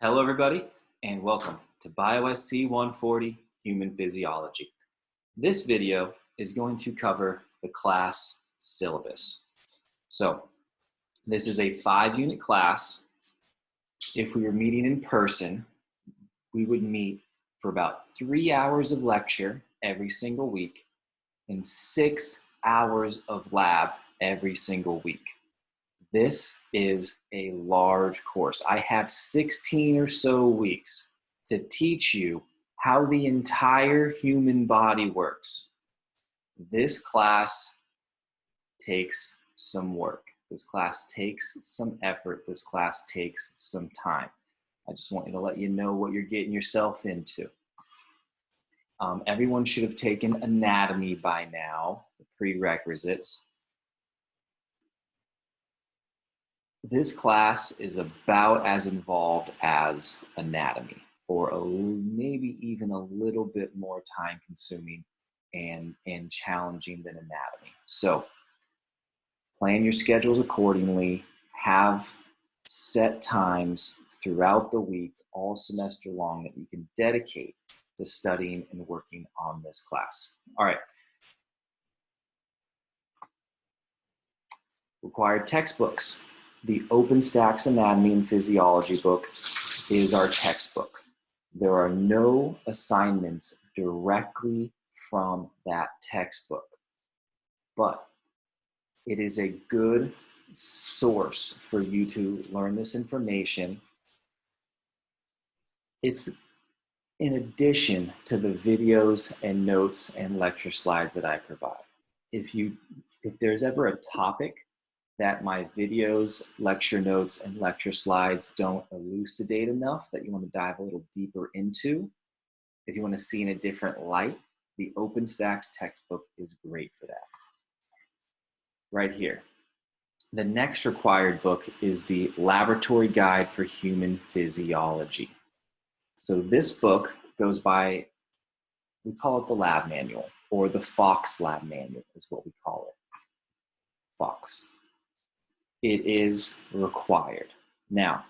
Hello, everybody, and welcome to Biosc140 Human Physiology. This video is going to cover the class syllabus. So, this is a 5-unit class. If we were meeting in person, we would meet for about 3 hours of lecture every single week and 6 hours of lab every single week. This is a large course. I have 16 or so weeks to teach you how the entire human body works. This class takes some work. This class takes some effort. This class takes some time. I just want to let you know what you're getting yourself into. Everyone should have taken anatomy by now, the prerequisites. This class is about as involved as anatomy, or maybe even a little bit more time consuming and challenging than anatomy. So plan your schedules accordingly, have set times throughout the week, all semester long, that you can dedicate to studying and working on this class. All right. Required textbooks. The OpenStax Anatomy and Physiology book is our textbook. There are no assignments directly from that textbook, but it is a good source for you to learn this information. It's in addition to the videos and notes and lecture slides that I provide. If there's ever a topic that my videos, lecture notes, and lecture slides don't elucidate enough that you want to dive a little deeper into, if you want to see in a different light, the OpenStax textbook is great for that. Right here. The next required book is the Laboratory Guide for Human Physiology. So this book goes by, we call it the lab manual, or the Fox lab manual is what we call it. Fox. It is required. Now,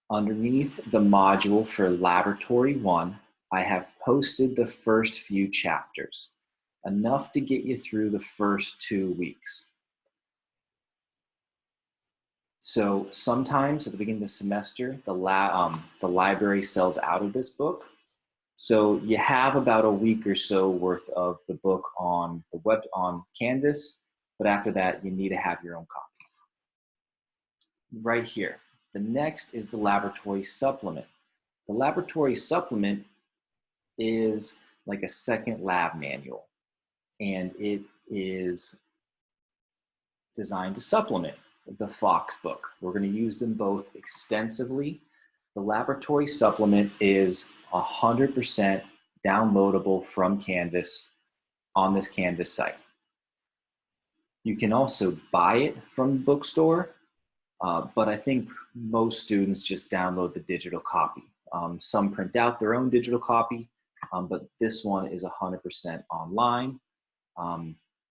underneath the module for Laboratory 1, I have posted the first few chapters, enough to get you through the first 2 weeks. So sometimes at the beginning of the semester, the library sells out of this book. So you have about a week or so worth of the book on the web, on Canvas, but after that, you need to have your own copy. Right here. The next is the laboratory supplement. The laboratory supplement is like a second lab manual, and it is designed to supplement the Fox book. We're going to use them both extensively. The laboratory supplement is 100% downloadable from Canvas on this Canvas site. You can also buy it from the bookstore. But I think most students just download the digital copy. Some print out their own digital copy, but this one is 100% online.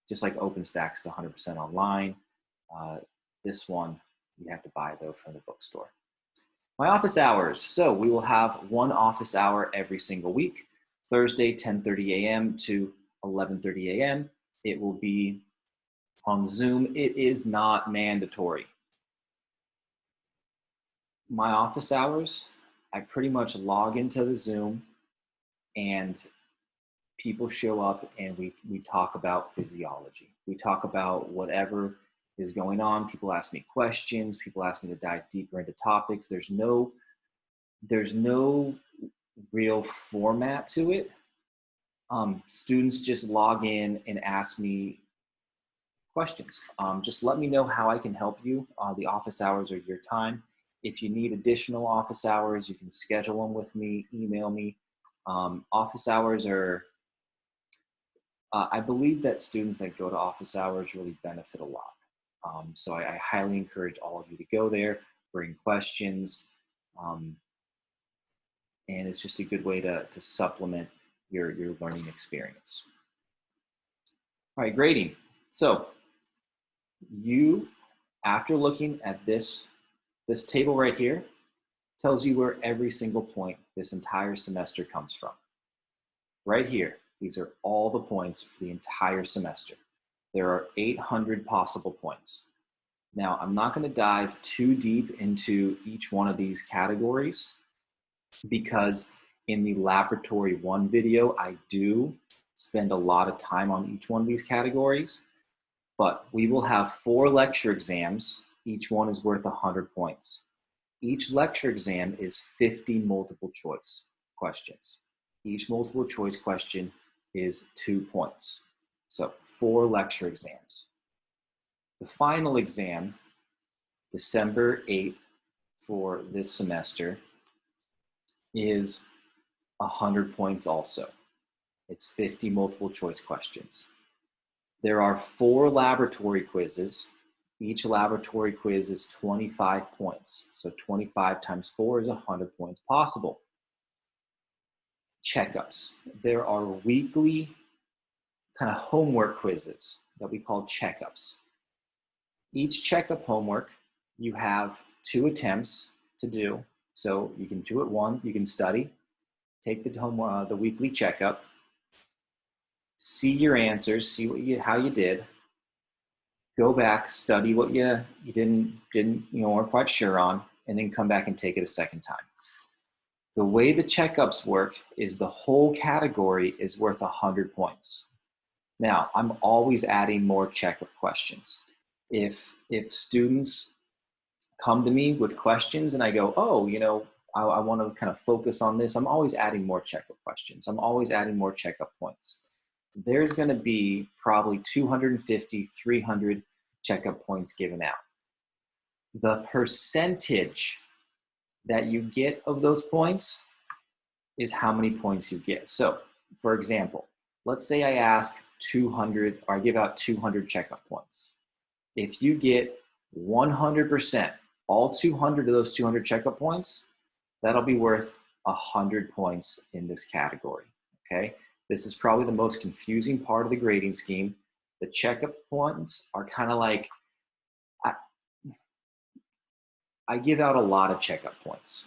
Just like OpenStax is 100% online. This one you have to buy though from the bookstore. My office hours. So we will have one office hour every single week. Thursday, 10:30 a.m. to 11:30 a.m. It will be on Zoom. It is not mandatory. My office hours, I pretty much log into the Zoom and people show up and we talk about physiology. We talk about whatever is going on. People ask me questions. People ask me to dive deeper into topics. There's no real format to it. Students just log in and ask me questions. Just let me know how I can help you. The office hours are your time. If you need additional office hours, you can schedule them with me, email me. Office hours are, I believe that students that go to office hours really benefit a lot. So I highly encourage all of you to go there, bring questions, and it's just a good way to supplement your learning experience. All right, grading. So you, after looking at this table right here, tells you where every single point this entire semester comes from. Right here, these are all the points for the entire semester. There are 800 possible points. Now, I'm not going to dive too deep into each one of these categories because in the Laboratory 1 video, I do spend a lot of time on each one of these categories, but we will have 4 lecture exams. Each one is worth 100 points. Each lecture exam is 50 multiple choice questions. Each multiple choice question is 2 points. So 4 lecture exams. The final exam, December 8th for this semester, is 100 points also. It's 50 multiple choice questions. There are 4 laboratory quizzes. Each laboratory quiz is 25 points. So 25 times 4 is 100 points possible. Checkups. There are weekly kind of homework quizzes that we call checkups. Each checkup homework, you have 2 attempts to do. So you can do it one, you can study, take the weekly checkup, see your answers, see how you did, go back, study what you didn't weren't quite sure on, and then come back and take it a second time. The way the checkups work is the whole category is worth 100 points. Now, I'm always adding more checkup questions. If students come to me with questions and I go, oh, I want to kind of focus on this, I'm always adding more checkup questions. I'm always adding more checkup points. There's going to be probably 250, 300 checkup points given out. The percentage that you get of those points is how many points you get. So, for example, let's say I ask 200, or I give out 200 checkup points. If you get 100%, all 200 of those 200 checkup points, that'll be worth 100 points in this category, okay? This is probably the most confusing part of the grading scheme. The checkup points are kind of like, I give out a lot of checkup points.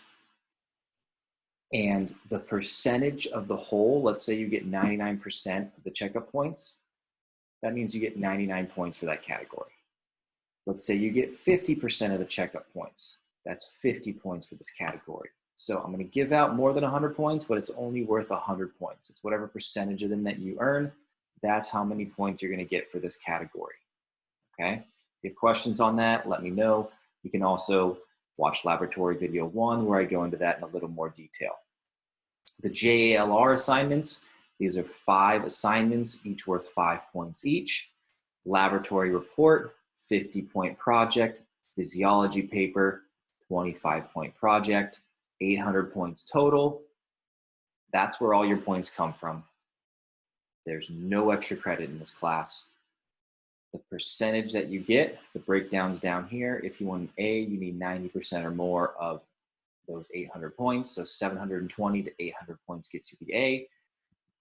And the percentage of the whole, let's say you get 99% of the checkup points, that means you get 99 points for that category. Let's say you get 50% of the checkup points. That's 50 points for this category. So I'm going to give out more than 100 points, but it's only worth 100 points. It's whatever percentage of them that you earn. That's how many points you're going to get for this category. Okay? If you have questions on that, let me know. You can also watch Laboratory Video 1, where I go into that in a little more detail. The Jlr assignments, these are 5 assignments, each worth 5 points each. Laboratory report, 50-point project. Physiology paper, 25-point project. 800 points total. That's where all your points come from. There's no extra credit in this class. The percentage that you get, the breakdown's down here. If you want an A, you need 90% or more of those 800 points. So 720 to 800 points gets you the A.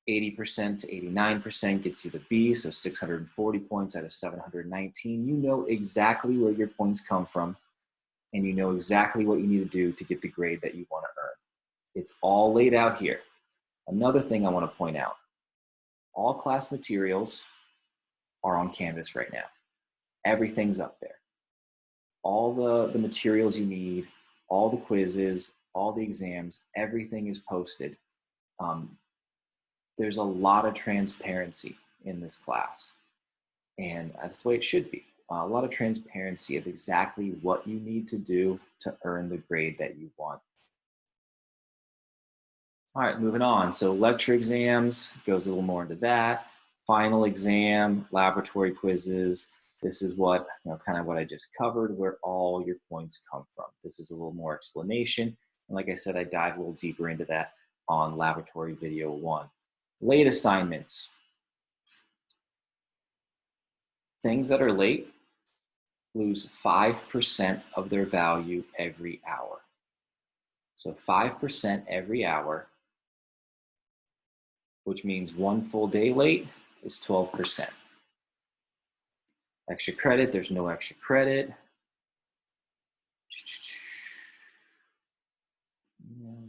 80% to 89% gets you the B. So 640 points out of 719. You know exactly where your points come from, and you know exactly what you need to do to get the grade that you want to earn. It's all laid out here. Another thing I want to point out, all class materials are on Canvas right now. Everything's up there. All the materials you need, all the quizzes, all the exams, everything is posted. There's a lot of transparency in this class, and that's the way it should be. A lot of transparency of exactly what you need to do to earn the grade that you want. All right, moving on. So lecture exams goes a little more into that. Final exam, laboratory quizzes. This is what, kind of what I just covered, where all your points come from. This is a little more explanation. And like I said, I dive a little deeper into that on Laboratory Video 1. Late assignments. Things that are late lose 5% of their value every hour. So 5% every hour, which means 1 full day late is 12%. Extra credit, there's no extra credit.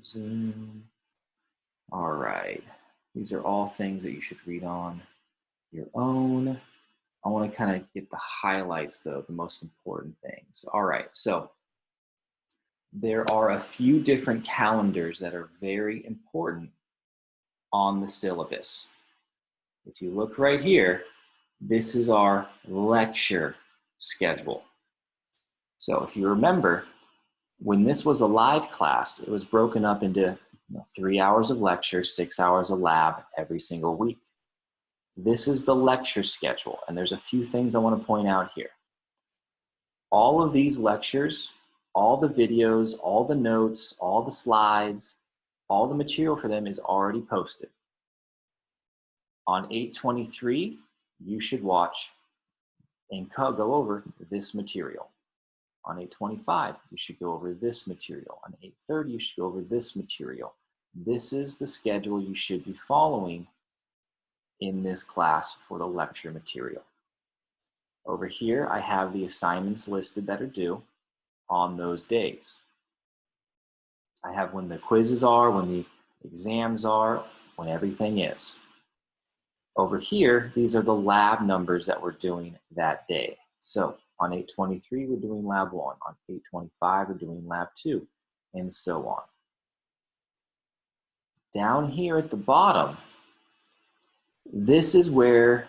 Zoom. All right. These are all things that you should read on your own. I want to kind of get the highlights, though, the most important things. All right. So there are a few different calendars that are very important on the syllabus. If you look right here, this is our lecture schedule. So if you remember, when this was a live class, it was broken up into 3 hours of lecture, 6 hours of lab every single week. This is the lecture schedule, and there's a few things I want to point out here. All of these lectures, all the videos, all the notes, all the slides, all the material for them is already posted. On 8/23, you should watch and go over this material. On 8/25, you should go over this material. On 8/30, you should go over this material. This is the schedule you should be following in this class for the lecture material. Over here, I have the assignments listed that are due on those days. I have when the quizzes are, when the exams are, when everything is. Over here, these are the lab numbers that we're doing that day. So on 8/23, we're doing lab 1. On 8/25, we're doing lab 2, and so on. Down here at the bottom, this is where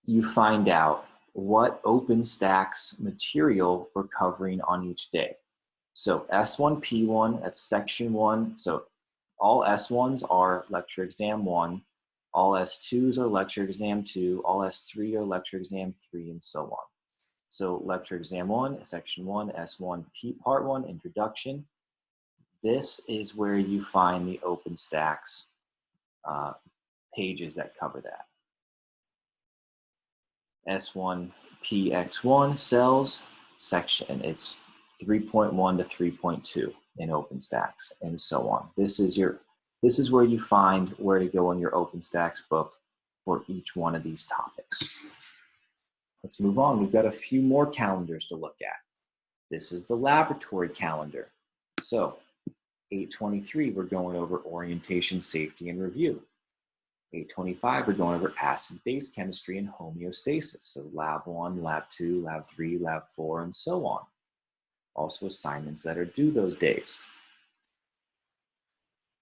you find out what OpenStax material we're covering on each day. So S1, P1, that's section 1. So all S1s are lecture exam 1. All S2s are lecture exam 2. All S3 are lecture exam 3, and so on. So lecture exam 1, section 1, S1, P, part 1, introduction. This is where you find the OpenStax pages that cover that. S1 PX1 cells section, it's 3.1 to 3.2 in OpenStax, and so on. This is where you find where to go in your OpenStax book for each one of these topics. Let's move on. We've got a few more calendars to look at. This is the laboratory calendar. So 8/23, we're going over orientation, safety, and review. 8/25, we're going over acid-base chemistry and homeostasis. So lab 1, lab 2, lab 3, lab 4, and so on. Also assignments that are due those days.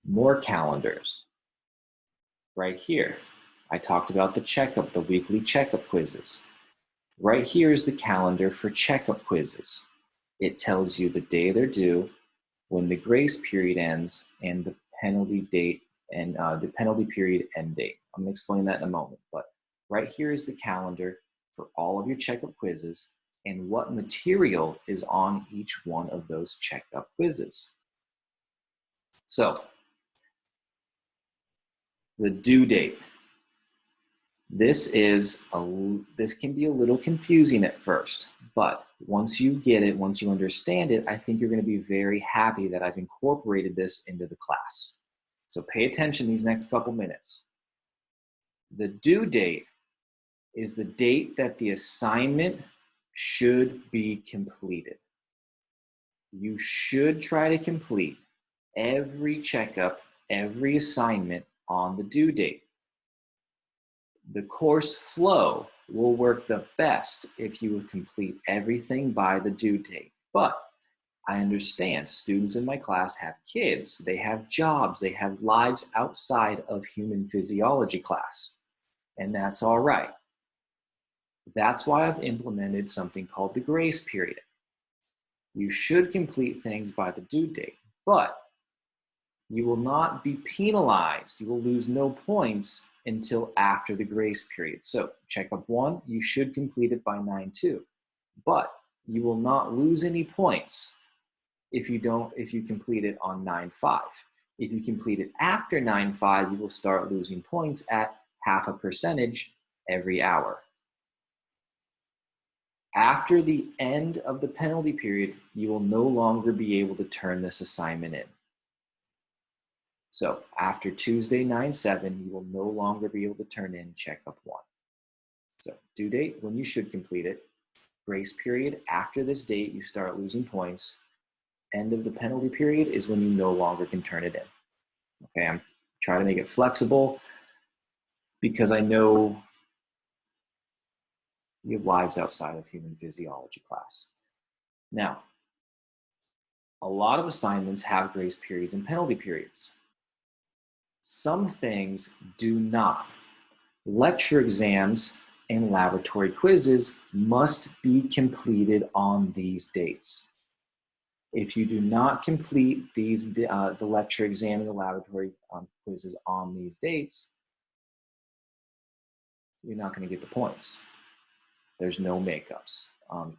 More calendars. Right here, I talked about the checkup, the weekly checkup quizzes. Right here is the calendar for checkup quizzes. It tells you the day they're due, when the grace period ends, and the penalty date and the penalty period end date. I'm going to explain that in a moment, but right here is the calendar for all of your checkup quizzes and what material is on each one of those checkup quizzes. So, the due date. This can be a little confusing at first, but once you get it, once you understand it, I think you're going to be very happy that I've incorporated this into the class. So pay attention these next couple minutes. The due date is the date that the assignment should be completed. You should try to complete every checkup, every assignment on the due date. The course flow will work the best if you complete everything by the due date. But I understand students in my class have kids, they have jobs, they have lives outside of human physiology class, and that's all right. That's why I've implemented something called the grace period. You should complete things by the due date, but you will not be penalized. You will lose no points until after the grace period. So checkup 1, you should complete it by 9/2, but you will not lose any points if you complete it on 9/5. If you complete it after 9/5, you will start losing points at 0.5 percentage every hour. After the end of the penalty period, you will no longer be able to turn this assignment in. So after Tuesday 9/7, you will no longer be able to turn in checkup 1. So due date, when you should complete it. Grace period, after this date, you start losing points. end of the penalty period is when you no longer can turn it in. Okay, I'm trying to make it flexible because I know you have lives outside of human physiology class. Now, a lot of assignments have grace periods and penalty periods. Some things do not. Lecture exams and laboratory quizzes must be completed on these dates. If you do not complete these, the lecture exam and the laboratory quizzes on these dates, you're not going to get the points. There's no makeups.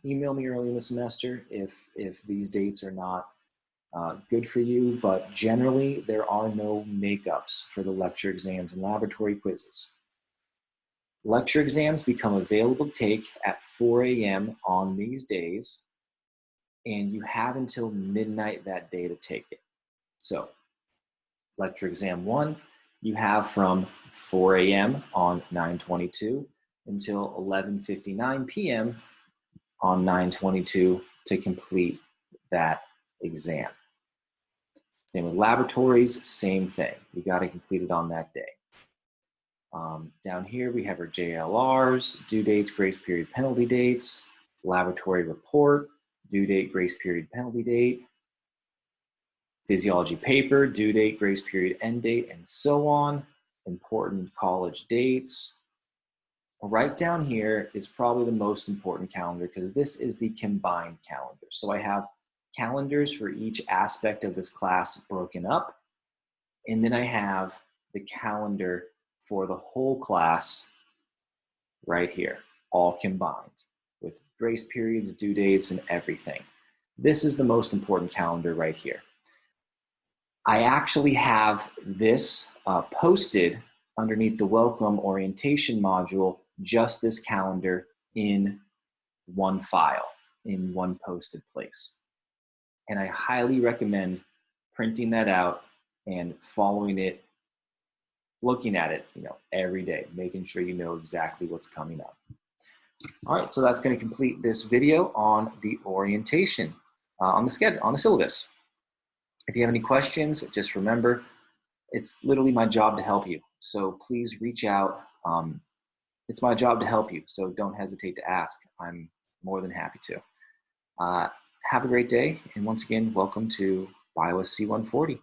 Email me early in the semester if these dates are not good for you, but generally there are no makeups for the lecture exams and laboratory quizzes. Lecture exams become available to take at 4 a.m. on these days, and you have until midnight that day to take it. So, lecture exam 1, you have from 4 a.m. on 9/22 until 11:59 p.m. on 9/22 to complete that exam. Same with laboratories, same thing. You got to complete it on that day. Down here, we have our Jlrs, due dates, grace period, penalty dates, laboratory report, due date, grace period, penalty date, physiology paper, due date, grace period, end date, and so on. Important college dates. Right down here is probably the most important calendar because this is the combined calendar. So I have calendars for each aspect of this class broken up, and then I have the calendar for the whole class right here, all combined with grace periods, due dates, and everything. This is the most important calendar right here. I actually have this posted underneath the welcome orientation module, just this calendar in one file, in one posted place. And I highly recommend printing that out and following it, looking at it, every day, making sure you know exactly what's coming up. All right, so that's going to complete this video on the orientation, on the schedule, on the syllabus. If you have any questions, just remember, it's literally my job to help you. So please reach out. It's my job to help you, so don't hesitate to ask. I'm more than happy to. Have a great day, and once again, welcome to Biosc140.